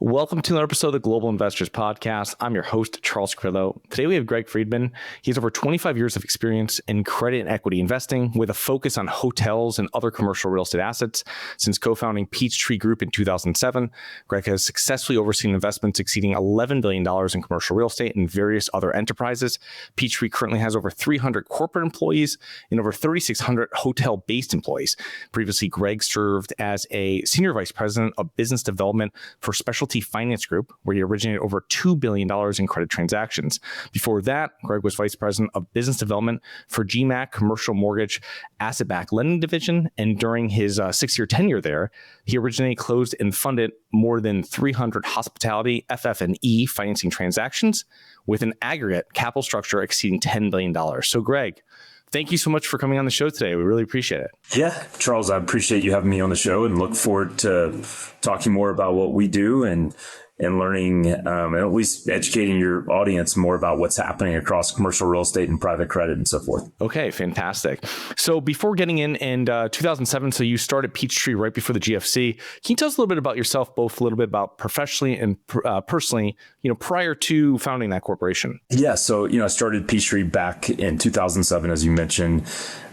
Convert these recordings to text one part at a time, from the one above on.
Welcome to another episode of the Global Investors Podcast. I'm your host, Charles Carillo. Today we have Greg Friedman. He has over 25 years of experience in credit and equity investing with a focus on hotels and other commercial real estate assets. Since co-founding Peachtree Group in 2007, Greg has successfully overseen investments exceeding $11 billion in commercial real estate and various other enterprises. Peachtree currently has over 300 corporate employees and over 3,600 hotel-based employees. Previously, Greg served as a senior vice president of business development for Specialty Finance Group, where he originated over $2 billion in credit transactions. Before that, Greg was vice president of business development for GMAC Commercial Mortgage Asset-Backed Lending Division. And during his 6-year tenure there, he originated, closed, and funded more than 300 hospitality FF&E financing transactions with an aggregate capital structure exceeding $10 billion. So, Greg, thank you so much for coming on the show today. We really appreciate it. Yeah, Charles, I appreciate you having me on the show and look forward to talking more about what we do and learning, and at least educating your audience more about what's happening across commercial real estate and private credit and so forth. Okay, fantastic. So before getting in 2007, so you started Peachtree right before the GFC. Can you tell us a little bit about yourself, both a little bit about professionally and personally, prior to founding that corporation? Yeah, so, I started Peachtree back in 2007, as you mentioned.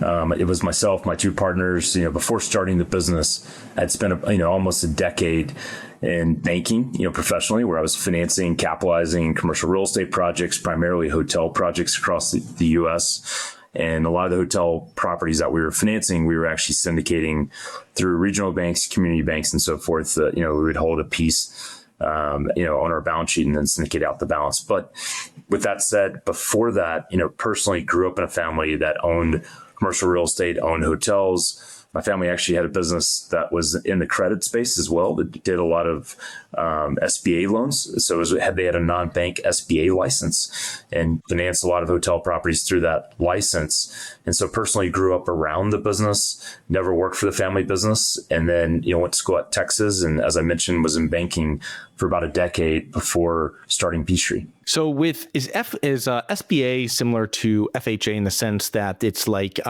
It was myself, my two partners. Before starting the business, I'd spent almost a decade in banking, professionally, where I was financing, capitalizing commercial real estate projects, primarily hotel projects across the U.S. And a lot of the hotel properties that we were financing, we were actually syndicating through regional banks, community banks, and so forth. We would hold a piece, on our balance sheet and then syndicate out the balance. But with that said, before that, personally grew up in a family that owned commercial real estate, owned hotels. My family actually had a business that was in the credit space as well, that did a lot of SBA loans. So they had a non-bank SBA license and financed a lot of hotel properties through that license. And so personally grew up around the business, never worked for the family business, and then went to school at Texas. And as I mentioned, was in banking for about a decade before starting Peachtree. So is SBA similar to FHA in the sense that it's like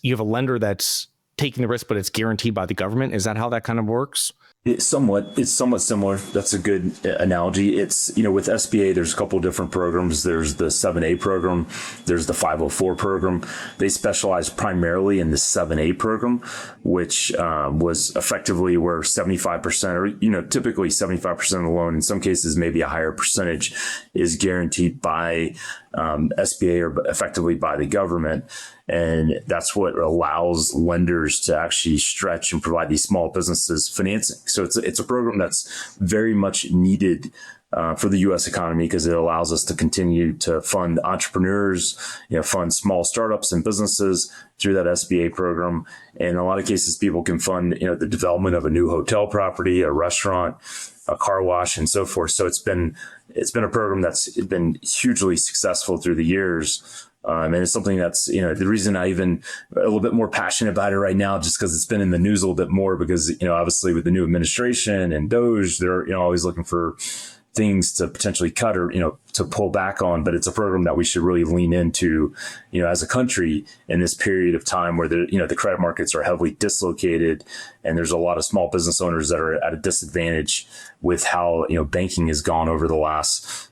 you have a lender that's taking the risk, but it's guaranteed by the government? Is that how that kind of works? It's somewhat similar. That's a good analogy. It's, with SBA, there's a couple of different programs. There's the 7A program. There's the 504 program. They specialize primarily in the 7A program, which was effectively where 75% or, typically 75% of the loan, in some cases, maybe a higher percentage, is guaranteed by SBA or effectively by the government. And that's what allows lenders to actually stretch and provide these small businesses financing. So it's a program that's very much needed for the U.S. economy because it allows us to continue to fund entrepreneurs, fund small startups and businesses through that SBA program. And in a lot of cases, people can fund, the development of a new hotel property, a restaurant, a car wash, and so forth. So it's been a program that's been hugely successful through the years. And it's something that's, the reason I even a little bit more passionate about it right now, just because it's been in the news a little bit more because, obviously with the new administration and DOGE, they're, always looking for things to potentially cut or, to pull back on. But it's a program that we should really lean into, as a country in this period of time where the credit markets are heavily dislocated and there's a lot of small business owners that are at a disadvantage with how, banking has gone over the last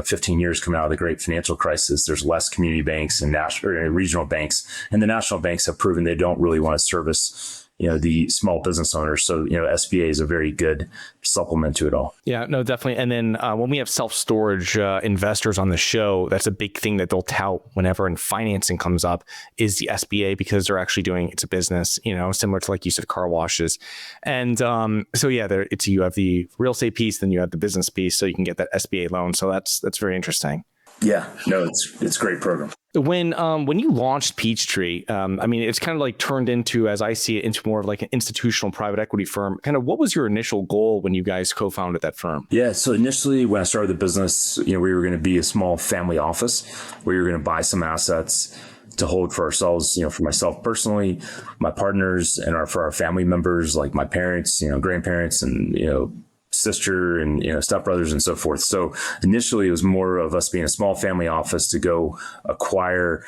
15 years coming out of the great financial crisis. There's less community banks and national or regional banks, and the national banks have proven they don't really want to service the small business owners. So, SBA is a very good supplement to it all. Yeah, no, definitely. And then when we have self-storage investors on the show, that's a big thing that they'll tout whenever financing comes up is the SBA, because they're actually doing, it's a business, similar to, like you said, car washes. And so, yeah, you have the real estate piece, then you have the business piece, so you can get that SBA loan. So that's very interesting. Yeah, no, it's a great program. When you launched Peachtree, it's kind of like turned into, as I see it, into more of like an institutional private equity firm. Kind of what was your initial goal when you guys co-founded that firm? Yeah, so initially when I started the business, we were going to be a small family office where we were going to buy some assets to hold for ourselves, for myself personally, my partners, and for our family members like my parents, grandparents, and sister and, stepbrothers and so forth. So initially it was more of us being a small family office to go acquire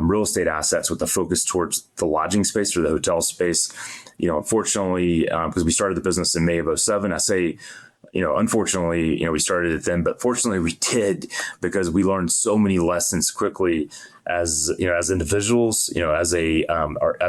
real estate assets with a focus towards the lodging space or the hotel space. Unfortunately, because we started the business in May of 2007, I say, unfortunately, we started it then, but fortunately we did, because we learned so many lessons quickly as individuals, as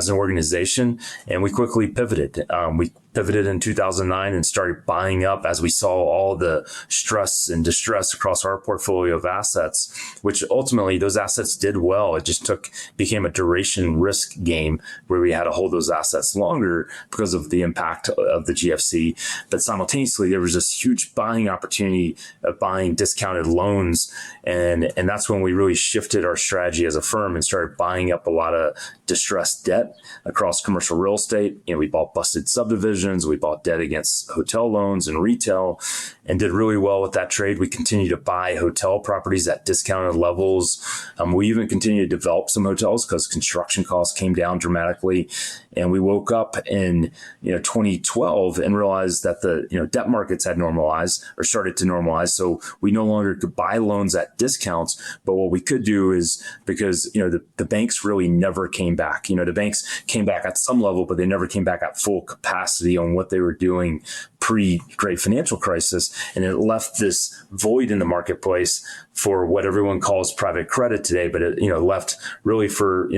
an organization, and we quickly pivoted. We pivoted in 2009 and started buying up as we saw all the stress and distress across our portfolio of assets, which ultimately those assets did well. It just became a duration risk game where we had to hold those assets longer because of the impact of the GFC. But simultaneously, there was this huge buying opportunity of buying discounted loans. And that's when we really shifted our strategy as a firm and started buying up a lot of distressed debt across commercial real estate. We bought busted subdivisions. We bought debt against hotel loans and retail and did really well with that trade. We continue to buy hotel properties at discounted levels. We even continue to develop some hotels because construction costs came down dramatically. And we woke up in 2012 and realized that the debt markets had normalized or started to normalize. So we no longer could buy loans at discounts. But what we could do is, because the banks really never came back. The banks came back at some level, but they never came back at full capacity on what they were doing pre-great financial crisis. And it left this void in the marketplace for what everyone calls private credit today. But it left really for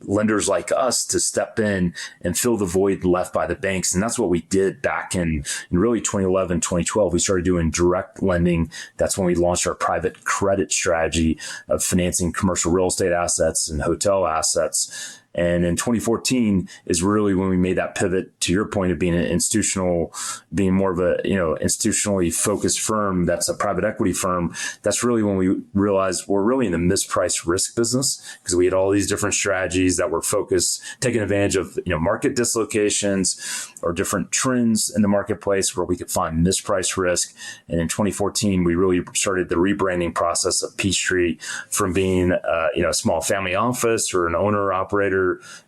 lenders like us to step in and fill the void left by the banks. And that's what we did back in really 2011, 2012. We started doing direct lending. That's when we launched our private credit strategy of financing commercial real estate assets and hotel assets. And in 2014 is really when we made that pivot, to your point, of being being more of a, institutionally focused firm that's a private equity firm. That's really when we realized we're really in the mispriced risk business, because we had all these different strategies that were focused, taking advantage of, market dislocations or different trends in the marketplace where we could find mispriced risk. And in 2014, we really started the rebranding process of Peachtree from being, a small family office or an owner operator,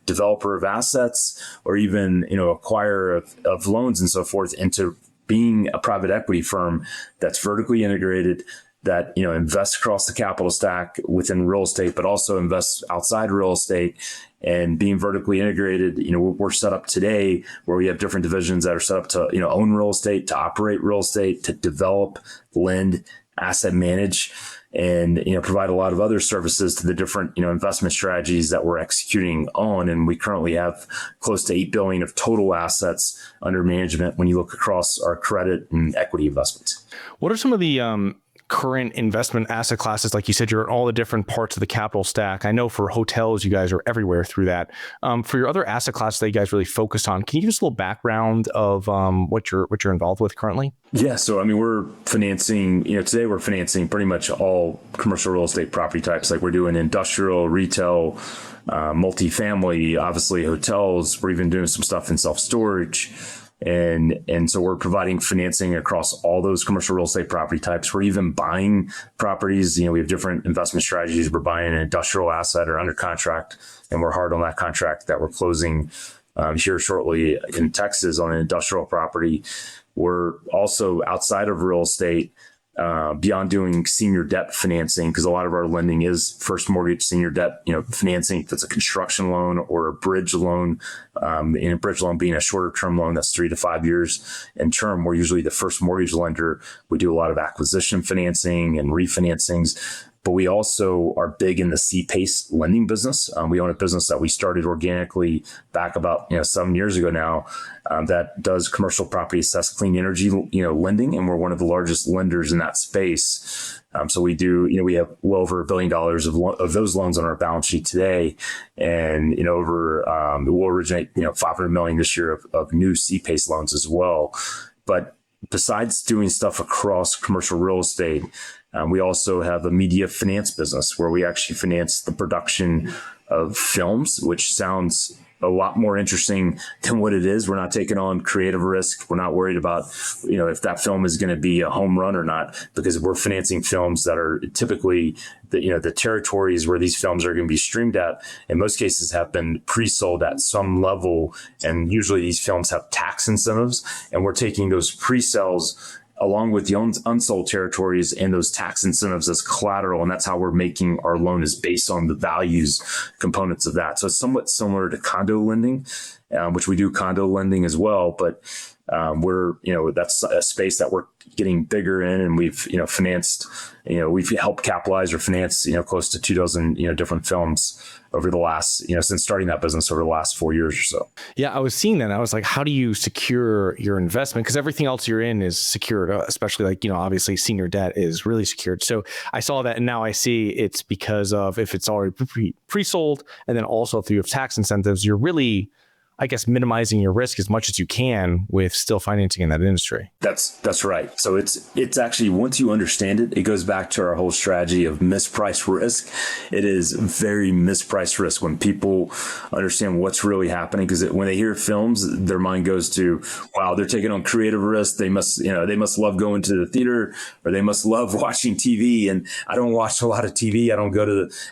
developer of assets, or even acquirer of loans and so forth, into being a private equity firm that's vertically integrated, that invests across the capital stack within real estate, but also invests outside real estate. And being vertically integrated, we're set up today where we have different divisions that are set up to own real estate, to operate real estate, to develop, lend, asset manage, and provide a lot of other services to the different investment strategies that we're executing on. And we currently have close to $8 billion of total assets under management when you look across our credit and equity investments. What are some of the current investment asset classes? Like you said, you're in all the different parts of the capital stack. I know for hotels, you guys are everywhere through that. For your other asset classes that you guys really focused on, can you give us a little background of what you're involved with currently? Yeah. So, we're financing, today we're financing pretty much all commercial real estate property types. Like we're doing industrial, retail, multifamily, obviously hotels. We're even doing some stuff in self-storage. And so we're providing financing across all those commercial real estate property types. We're even buying properties. We have different investment strategies. We're buying an industrial asset or under contract, and we're hard on that contract that we're closing here shortly in Texas on an industrial property. We're also outside of real estate, beyond doing senior debt financing, because a lot of our lending is first mortgage senior debt, financing. If it's a construction loan or a bridge loan, and a bridge loan being a shorter term loan that's 3 to 5 years in term, we're usually the first mortgage lender. We do a lot of acquisition financing and refinancings. But we also are big in the C-PACE lending business. We own a business that we started organically back about 7 years ago now, that does commercial property assessed clean energy lending, and we're one of the largest lenders in that space. So we do we have well over $1 billion of those loans on our balance sheet today, and we'll originate $500 million this year of new C-PACE loans as well. But besides doing stuff across commercial real estate, we also have a media finance business where we actually finance the production of films, which sounds a lot more interesting than what it is. We're not taking on creative risk. We're not worried about, if that film is going to be a home run or not, because we're financing films that are typically the territories where these films are going to be streamed at, in most cases, have been pre-sold at some level. And usually these films have tax incentives, and we're taking those pre-sales along with the unsold territories and those tax incentives as collateral. And that's how we're making our loan, is based on the values components of that. So it's somewhat similar to condo lending, which we do condo lending as well. But that's a space that we're getting bigger in, and we've, financed, we've helped capitalize or finance, close to 24, different films over the last, since starting that business over the last 4 years or so. Yeah, I was seeing that. And I was like, how do you secure your investment? Because everything else you're in is secured, especially obviously senior debt is really secured. So I saw that, and now I see it's because of, if it's already pre-sold, and then also if you have tax incentives, you're really, I guess, minimizing your risk as much as you can with still financing in that industry. That's right. So it's actually, once you understand it, it goes back to our whole strategy of mispriced risk. It is very mispriced risk when people understand what's really happening, because when they hear films, their mind goes to, wow, they're taking on creative risk. They must love going to the theater, or they must love watching TV. And I don't watch a lot of TV. I don't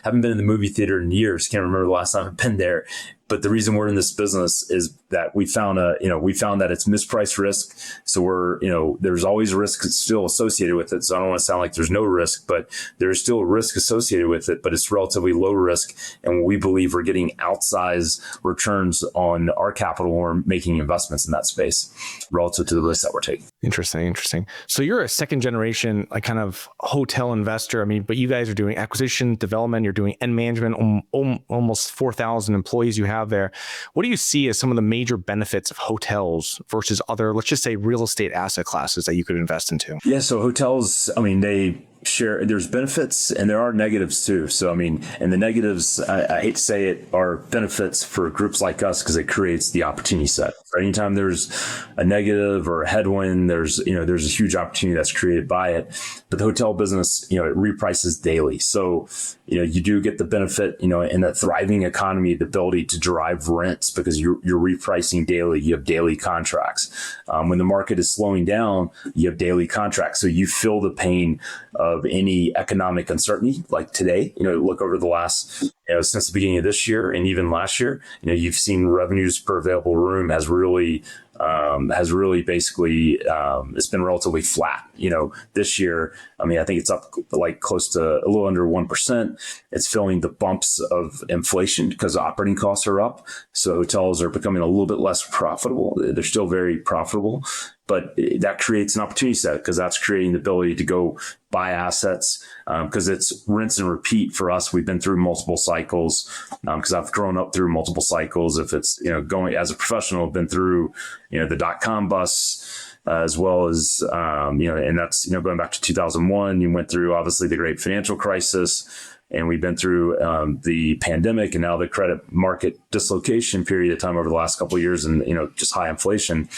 haven't been in the movie theater in years. Can't remember the last time I've been there. But the reason we're in this business is that we found that it's mispriced risk. So there's always risk still associated with it. So I don't want to sound like there's no risk, but there's still risk associated with it, but it's relatively low risk. And we believe we're getting outsized returns on our capital when we're making investments in that space relative to the risk that we're taking. Interesting. So you're a second generation, kind of hotel investor. I mean, but you guys are doing acquisition, development, you're doing end management, almost 4,000 employees you have there. What do you see as some of the major benefits of hotels versus other, let's just say, real estate asset classes that you could invest into? Yeah. So hotels, they share, there's benefits and there are negatives too. So, and the negatives, I hate to say it, are benefits for groups like us because it creates the opportunity set. Anytime there's a negative or a headwind, there's a huge opportunity that's created by it. But the hotel business, it reprices daily. So, you do get the benefit, in a thriving economy, the ability to drive rents because you're repricing daily. You have daily contracts. When the market is slowing down, you have daily contracts. So you feel the pain of any economic uncertainty like today. Look over the last, since the beginning of this year and even last year, you've seen revenues per available room has really basically, it's been relatively flat. This year, I think it's up like close to a little under 1%. It's feeling the bumps of inflation because operating costs are up. So hotels are becoming a little bit less profitable. They're still very profitable, but that creates an opportunity set because that's creating the ability to go buy assets because it's rinse and repeat for us. We've been through multiple cycles because I've grown up through multiple cycles. If it's, going as a professional, I've been through, the dot-com bust, as well as, and that's, going back to 2001, you went through obviously the great financial crisis, and we've been through the pandemic and now the credit market dislocation period of time over the last couple of years and, just high inflation.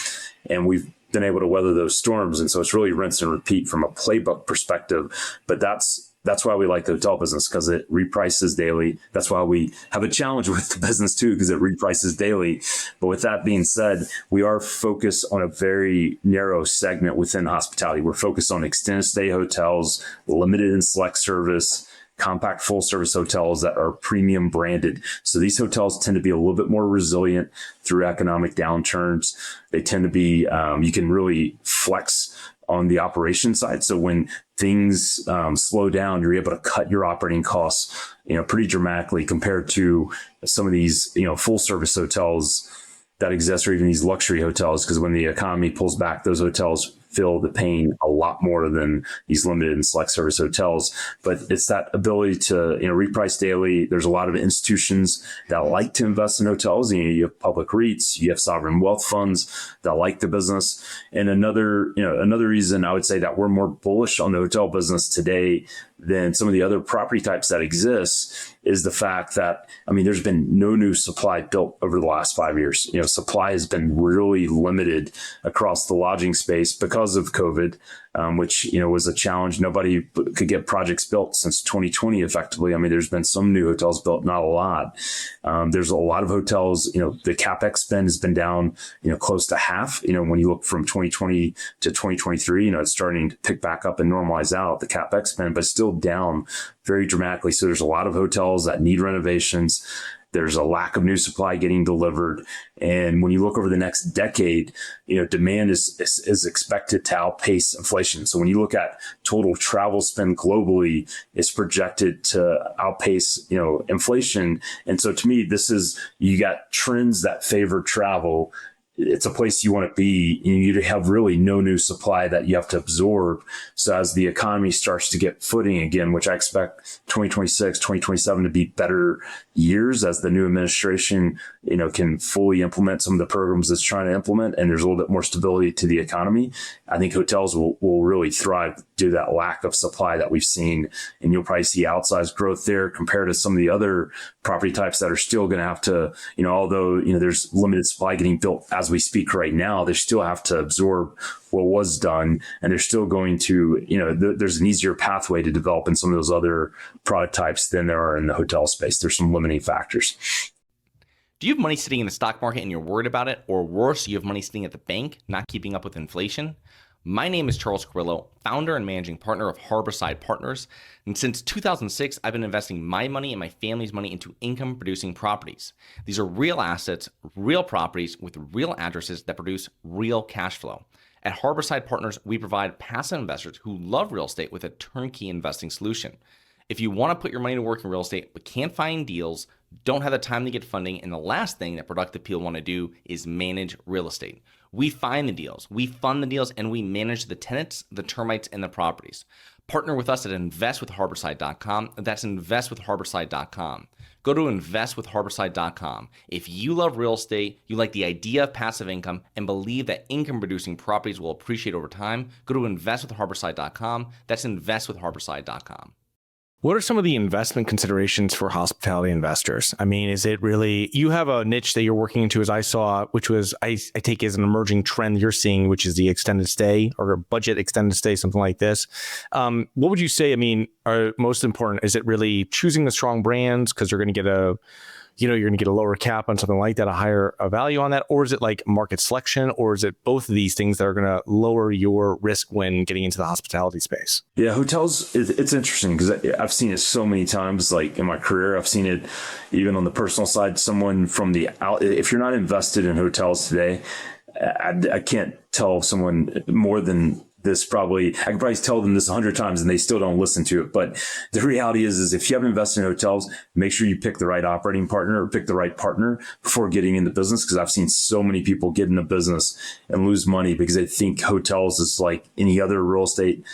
And we've been able to weather those storms. And so it's really rinse and repeat from a playbook perspective. But that's why we like the hotel business, because it reprices daily. That's why we have a challenge with the business too, because it reprices daily. But with that being said, we are focused on a very narrow segment within hospitality. We're focused on extended stay hotels, limited and select service, compact full service hotels that are premium branded. So these hotels tend to be a little bit more resilient through economic downturns. They tend to be, you can really flex on the operation side. So when things slow down, you're able to cut your operating costs, pretty dramatically compared to some of these, full service hotels that exist, or even these luxury hotels, because when the economy pulls back, those hotels feel the pain a lot more than these limited and select service hotels. But it's that ability to, reprice daily. There's a lot of institutions that like to invest in hotels. You have public REITs, you have sovereign wealth funds that like the business. And another reason I would say that we're more bullish on the hotel business today than some of the other property types that exist is the fact that, there's been no new supply built over the last 5 years. Supply has been really limited across the lodging space because of COVID, which, was a challenge. Nobody could get projects built since 2020 effectively. There's been some new hotels built, not a lot. There's a lot of hotels, the CapEx spend has been down, close to half. When you look from 2020 to 2023, it's starting to pick back up and normalize out the CapEx spend, but still down very dramatically. So there's a lot of hotels that need renovations. There's a lack of new supply getting delivered. And when you look over the next decade, demand is expected to outpace inflation. So when you look at total travel spend globally, it's projected to outpace, inflation. And so to me, you got trends that favor travel. It's a place you want to be. You have really no new supply that you have to absorb. So as the economy starts to get footing again, which I expect 2026, 2027 to be better years as the new administration, can fully implement some of the programs it's trying to implement, and there's a little bit more stability to the economy, I think hotels will really thrive due to that lack of supply that we've seen. And you'll probably see outsized growth there compared to some of the other property types that are still going to have to, although, there's limited supply getting built as we speak right now, they still have to absorb what was done. And they're still going to, there's an easier pathway to develop in some of those other product types than there are in the hotel space. There's some limiting factors. Do you have money sitting in the stock market and you're worried about it? Or worse, you have money sitting at the bank, not keeping up with inflation? My name is Charles Carillo, founder and managing partner of Harborside Partners. And since 2006, I've been investing my money and my family's money into income-producing properties. These are real assets, real properties with real addresses that produce real cash flow. At Harborside Partners, we provide passive investors who love real estate with a turnkey investing solution. If you want to put your money to work in real estate but can't find deals, don't have the time to get funding, and the last thing that productive people want to do is manage real estate. We find the deals, we fund the deals, and we manage the tenants, the termites, and the properties. Partner with us at investwithharborside.com. That's investwithharborside.com. Go to investwithharborside.com. If you love real estate, you like the idea of passive income, and believe that income-producing properties will appreciate over time, go to investwithharborside.com. That's investwithharborside.com. What are some of the investment considerations for hospitality investors? I mean, is it really, you have a niche that you're working into, as I saw, which was, I take as an emerging trend you're seeing, which is the extended stay or budget extended stay, something like this. What would you say, are most important? Is it really choosing the strong brands because you're going to get you're going to get a lower cap on something like that, a higher value on that? Or is it like market selection? Or is it both of these things that are going to lower your risk when getting into the hospitality space? Yeah, hotels, it's interesting because I've seen it so many times, like in my career. I've seen it even on the personal side. Someone from the out, if you're not invested in hotels today, I can't tell someone more than this. I can probably tell them this 100 times and they still don't listen to it. But the reality is if you haven't invested in hotels, make sure you pick the right operating partner or pick the right partner before getting into business. Because I've seen so many people get into business and lose money because they think hotels is like any other real estate,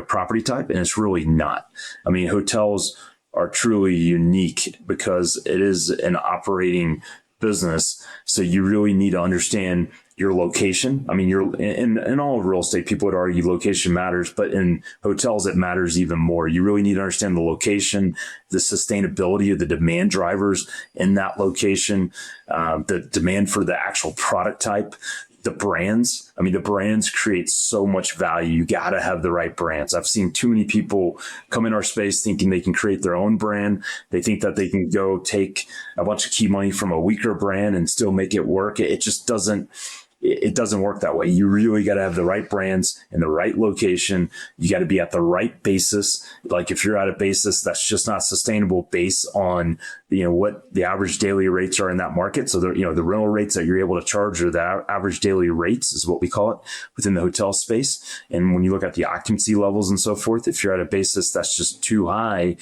property type. And it's really not. Hotels are truly unique because it is an operating business. So you really need to understand your location. You're in all of real estate, people would argue location matters, but in hotels, it matters even more. You really need to understand the location, the sustainability of the demand drivers in that location, the demand for the actual product type, the brands. The brands create so much value. You got to have the right brands. I've seen too many people come in our space thinking they can create their own brand. They think that they can go take a bunch of key money from a weaker brand and still make it work. It just doesn't. It doesn't work that way. You really got to have the right brands in the right location. You got to be at the right basis. Like if you're at a basis that's just not sustainable based on, what the average daily rates are in that market. So the rental rates that you're able to charge or the average daily rates is what we call it within the hotel space. And when you look at the occupancy levels and so forth, if you're at a basis that's just too high,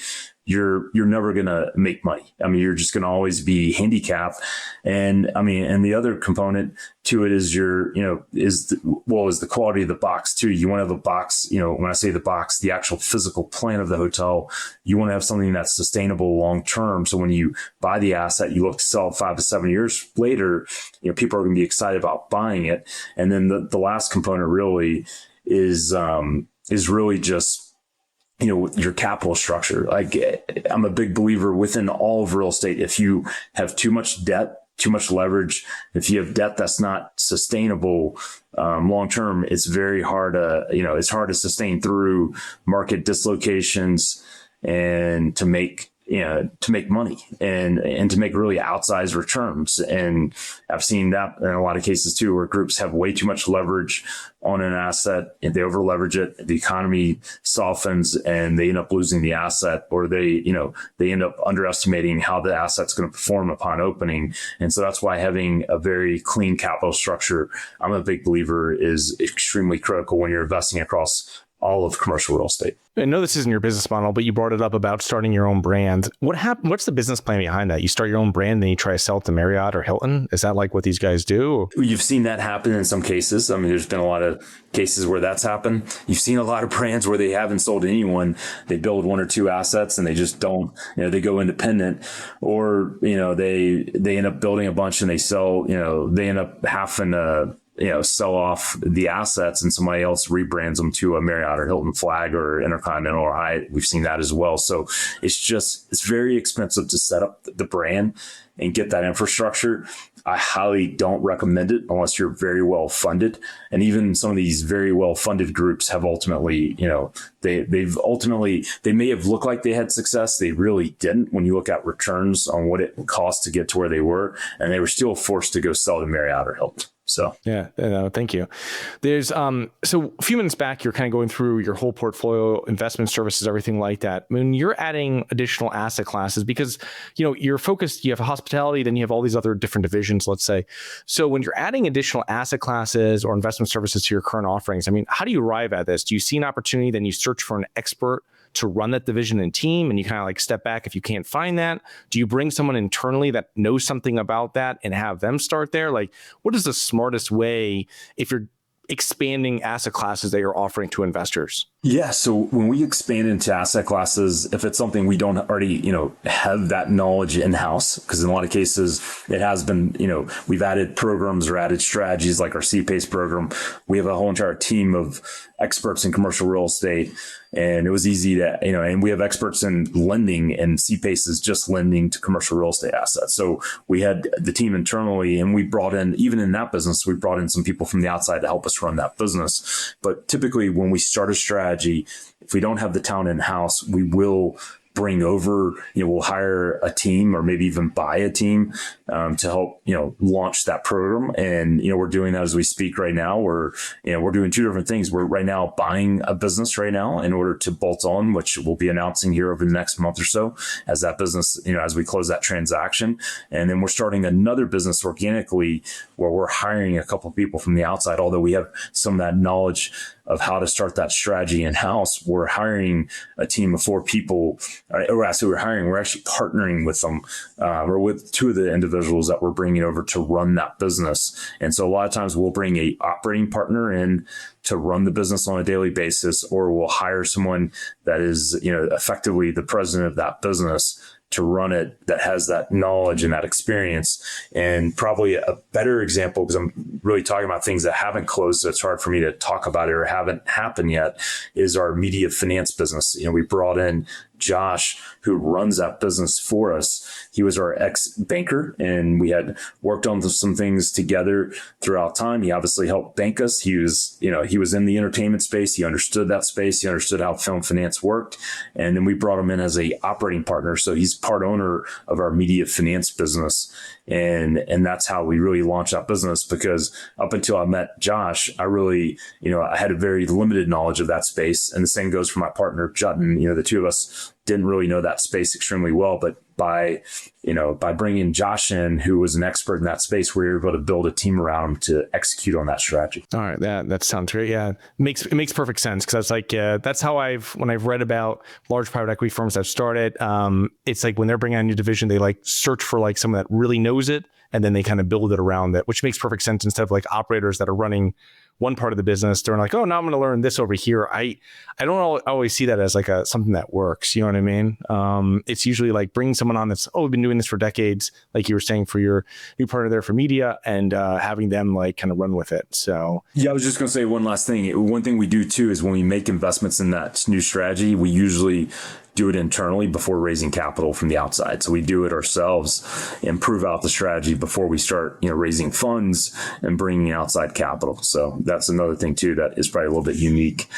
you're never going to make money. You're just going to always be handicapped. And and the other component to it is is the quality of the box too. You want to have a box, when I say the box, the actual physical plan of the hotel, you want to have something that's sustainable long-term. So when you buy the asset, you look to sell 5 to 7 years later, people are going to be excited about buying it. And then the last component really is really just, your capital structure. Like I'm a big believer within all of real estate. If you have too much debt, too much leverage, if you have debt that's not sustainable long term, it's very hard to, it's hard to sustain through market dislocations and to make to make money and to make really outsized returns. And I've seen that in a lot of cases too, where groups have way too much leverage on an asset and they over leverage it. The economy softens and they end up losing the asset, or they end up underestimating how the asset's going to perform upon opening. And so that's why having a very clean capital structure, I'm a big believer, is extremely critical when you're investing across all of commercial real estate. I know this isn't your business model, but you brought it up about starting your own brand. What happened? What's the business plan behind that? You start your own brand, then you try to sell it to Marriott or Hilton. Is that like what these guys do? You've seen that happen in some cases. I mean, there's been a lot of cases where that's happened. You've seen a lot of brands where they haven't sold to anyone. They build one or two assets and they just don't, they go independent, or, they end up building a bunch and they sell, they end up having to, sell off the assets and somebody else rebrands them to a Marriott or Hilton flag or Intercontinental or Hyatt. We've seen that as well. So it's very expensive to set up the brand and get that infrastructure. I highly don't recommend it unless you're very well funded. And even some of these very well funded groups have ultimately, they may have looked like they had success. They really didn't when you look at returns on what it cost to get to where they were. And they were still forced to go sell to Marriott or Hilton. So yeah, thank you. There's so a few minutes back, you're kind of going through your whole portfolio, investment services, everything like that. When you're adding additional asset classes, because you're focused, you have hospitality, then you have all these other different divisions, let's say. So when you're adding additional asset classes or investment services to your current offerings, I mean, how do you arrive at this? Do you see an opportunity, then you search for an expert to run that division and team, and you kind of like step back if you can't find that? Do you bring someone internally that knows something about that and have them start there? Like, what is the smartest way if you're expanding asset classes that you're offering to investors? Yeah. So when we expand into asset classes, if it's something we don't already, have that knowledge in-house, because in a lot of cases it has been, we've added programs or added strategies like our C-PACE program. We have a whole entire team of experts in commercial real estate. And it was easy to, and we have experts in lending, and C-PACE is just lending to commercial real estate assets. So we had the team internally, and we brought in, even in that business, we brought in some people from the outside to help us run that business. But typically when we start a strategy, if we don't have the talent in-house, we will bring over, we'll hire a team or maybe even buy a team to help, launch that program. And, we're doing that as we speak right now. We're doing two different things. We're right now buying a business right now in order to bolt on, which we'll be announcing here over the next month or so as that business, as we close that transaction. And then we're starting another business organically where we're hiring a couple of people from the outside, although we have some of that knowledge of how to start that strategy in-house. We're hiring a team of 4 people, we're actually partnering with them, or with 2 of the individuals that we're bringing over to run that business. And so a lot of times we'll bring a operating partner in to run the business on a daily basis, or we'll hire someone that is, effectively the president of that business to run it, that has that knowledge and that experience. And probably a better example, because I'm really talking about things that haven't closed, so it's hard for me to talk about it or haven't happened yet, is our media finance business. We brought in Josh, who runs that business for us. He was our ex-banker, and we had worked on some things together throughout time. He obviously helped bank us. He was in the entertainment space. He understood that space. He understood how film finance worked. And then we brought him in as a operating partner. So he's part owner of our media finance business. And that's how we really launched that business, because up until I met Josh, I really, I had a very limited knowledge of that space. And the same goes for my partner, Jutton. The two of us didn't really know that space extremely well, but by bringing Josh in, who was an expert in that space, we were able to build a team around him to execute on that strategy. All right. That sounds great. Yeah. It makes perfect sense. Cause that's how when I've read about large private equity firms that started, it's like when they're bringing on a new division, they like search for like someone that really knows it, and then they kind of build it around it, which makes perfect sense, instead of like operators that are running one part of the business. They're like, oh, now I'm going to learn this over here. I don't always see that as like something that works. You know what I mean? It's usually like bringing someone on that's, we've been doing this for decades, like you were saying for your new partner there for media, and having them like kind of run with it. So yeah, I was just going to say one last thing. One thing we do too is when we make investments in that new strategy, we usually do it internally before raising capital from the outside. So we do it ourselves and prove out the strategy before we start, raising funds and bringing outside capital. So that's another thing too that is probably a little bit unique,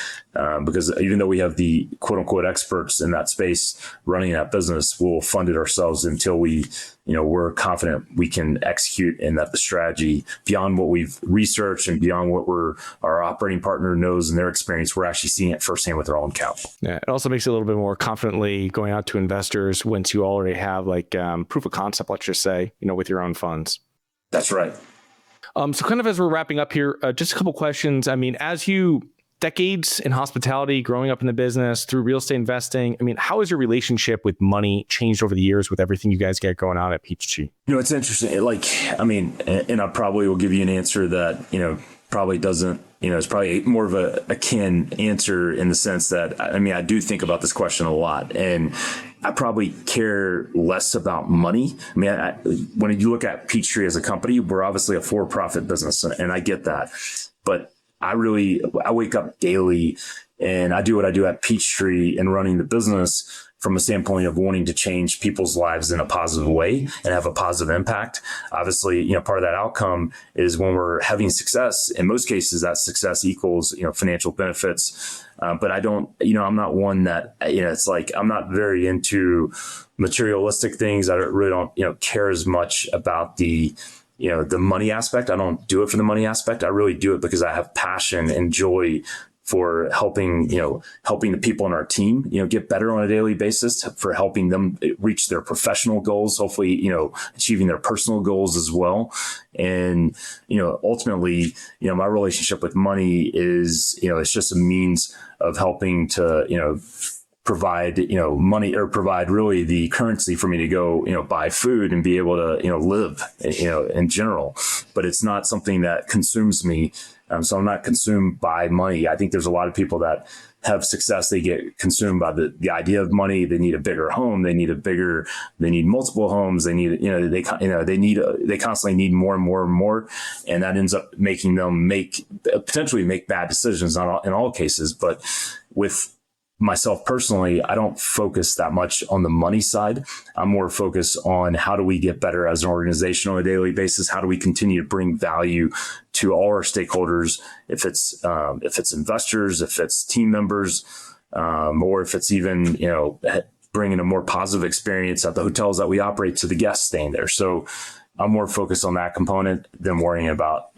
because even though we have the quote unquote experts in that space running that business, we'll fund it ourselves until we're confident we can execute and that the strategy beyond what we've researched and beyond what our operating partner knows in their experience, we're actually seeing it firsthand with our own capital. Yeah, it also makes it a little bit more confidently going out to investors once you already have proof of concept, let's just say, with your own funds. That's right. So kind of as we're wrapping up here, just a couple questions. As you decades in hospitality, growing up in the business through real estate investing, how has your relationship with money changed over the years with everything you guys get going on at Peachtree? It's interesting. And I probably will give you an answer that, probably doesn't, it's probably more of a akin answer in the sense that, I do think about this question a lot, and I probably care less about money. When you look at Peachtree as a company, we're obviously a for-profit business, and I get that, but I wake up daily and I do what I do at Peachtree and running the business from a standpoint of wanting to change people's lives in a positive way and have a positive impact. Obviously, part of that outcome is when we're having success. In most cases, that success equals, financial benefits. But I don't, I'm not one that, it's like, I'm not very into materialistic things. I really don't, care as much about the money aspect. I don't do it for the money aspect. I really do it because I have passion and joy for helping the people on our team, get better on a daily basis, for helping them reach their professional goals, hopefully, achieving their personal goals as well. And, ultimately, my relationship with money is, it's just a means of helping to, provide, money, or provide really the currency for me to go, buy food and be able to, live, in general. But it's not something that consumes me. So I'm not consumed by money. I think there's a lot of people that have success. They get consumed by the idea of money. They need a bigger home. They need multiple homes. They need, they constantly need more and more and more. And that ends up making them potentially make bad decisions in all cases. But with myself personally, I don't focus that much on the money side. I'm more focused on how do we get better as an organization on a daily basis? How do we continue to bring value to all our stakeholders? If it's investors, if it's team members, or if it's even, bringing a more positive experience at the hotels that we operate to the guests staying there. So I'm more focused on that component than worrying about,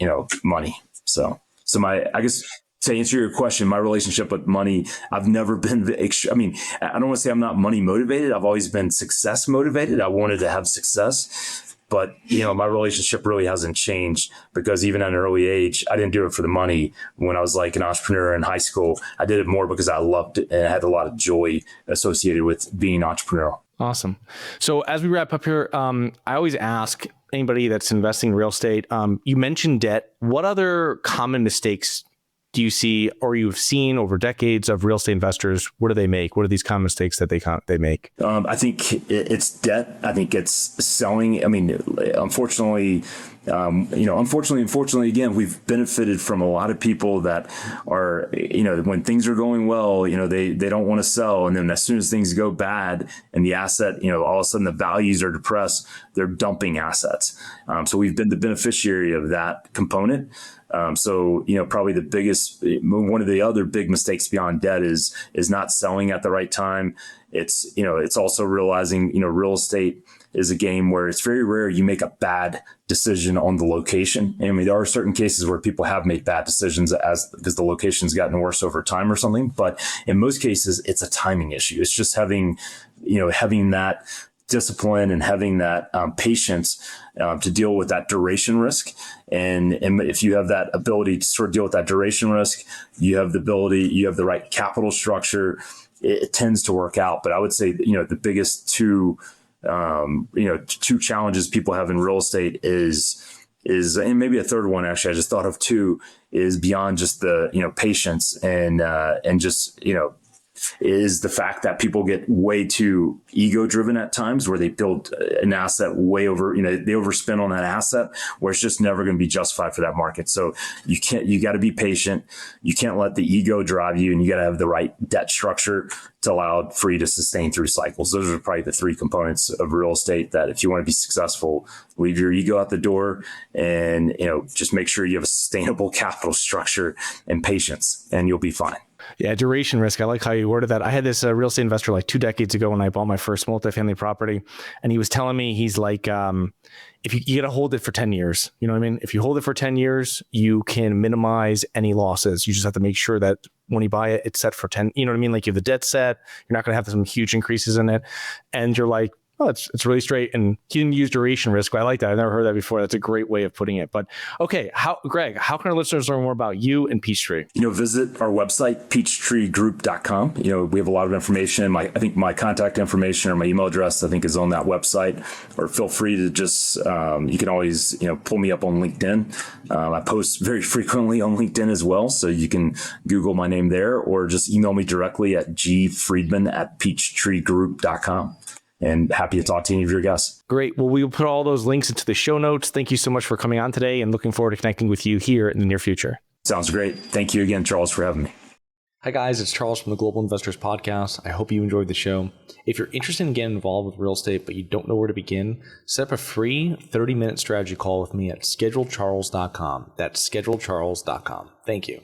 money. So I guess, to answer your question, my relationship with money, I've never been, I don't want to say I'm not money motivated. I've always been success motivated. I wanted to have success, but my relationship really hasn't changed, because even at an early age, I didn't do it for the money. When I was like an entrepreneur in high school, I did it more because I loved it and I had a lot of joy associated with being entrepreneurial. Awesome. So as we wrap up here, I always ask anybody that's investing in real estate, you mentioned debt. What other common mistakes do you see, or you've seen over decades of real estate investors? What do they make? What are these common mistakes that they make? I think it's debt. I think it's selling. Unfortunately, again, we've benefited from a lot of people that are, when things are going well, they don't want to sell. And then as soon as things go bad and the asset, all of a sudden the values are depressed, they're dumping assets. So we've been the beneficiary of that component. Probably one of the other big mistakes beyond debt is not selling at the right time. It's also realizing, real estate is a game where it's very rare you make a bad decision on the location. There are certain cases where people have made bad decisions because the location's gotten worse over time or something. But in most cases, it's a timing issue. It's just having that discipline and having that patience to deal with that duration risk. And if you have that ability to sort of deal with that duration risk, you have the right capital structure, it tends to work out. But I would say, the biggest two challenges people have in real estate is, and maybe a third one, actually, I just thought of two, is beyond just the, patience and just, is the fact that people get way too ego driven at times, where they build an asset way over, they overspend on that asset where it's just never going to be justified for that market. So you got to be patient. You can't let the ego drive you, and you got to have the right debt structure to allow it for you to sustain through cycles. Those are probably the three components of real estate that if you want to be successful, leave your ego out the door and, just make sure you have a sustainable capital structure and patience, and you'll be fine. Yeah, duration risk. I like how you worded that. I had this real estate investor like 2 decades ago when I bought my first multifamily property, and he was telling me, he's like, if you got to hold it for 10 years, you know what I mean? If you hold it for 10 years, you can minimize any losses. You just have to make sure that when you buy it, it's set for 10, you know what I mean? Like, you have the debt set, you're not going to have some huge increases in it. And you're like, oh, it's really straight. And he didn't use duration risk, but I like that. I've never heard that before. That's a great way of putting it. But okay, Greg, how can our listeners learn more about you and Peachtree? Visit our website, peachtreegroup.com. We have a lot of information. I think my contact information or my email address, I think, is on that website. Or feel free to just, you can always, pull me up on LinkedIn. I post very frequently on LinkedIn as well. So you can Google my name there, or just email me directly at gfriedman@peachtreegroup.com. And happy to talk to any of your guests. Great. Well, we will put all those links into the show notes. Thank you so much for coming on today, and looking forward to connecting with you here in the near future. Sounds great. Thank you again, Charles, for having me. Hi, guys. It's Charles from the Global Investors Podcast. I hope you enjoyed the show. If you're interested in getting involved with real estate, but you don't know where to begin, set up a free 30-minute strategy call with me at schedulecharles.com. That's schedulecharles.com. Thank you.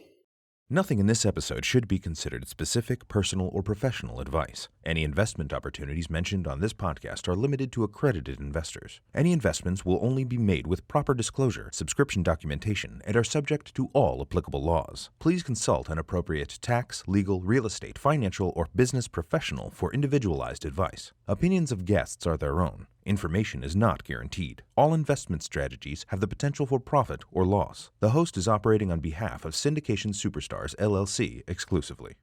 Nothing in this episode should be considered specific, personal, or professional advice. Any investment opportunities mentioned on this podcast are limited to accredited investors. Any investments will only be made with proper disclosure, subscription documentation, and are subject to all applicable laws. Please consult an appropriate tax, legal, real estate, financial, or business professional for individualized advice. Opinions of guests are their own. Information is not guaranteed. All investment strategies have the potential for profit or loss. The host is operating on behalf of Syndication Superstars, LLC exclusively.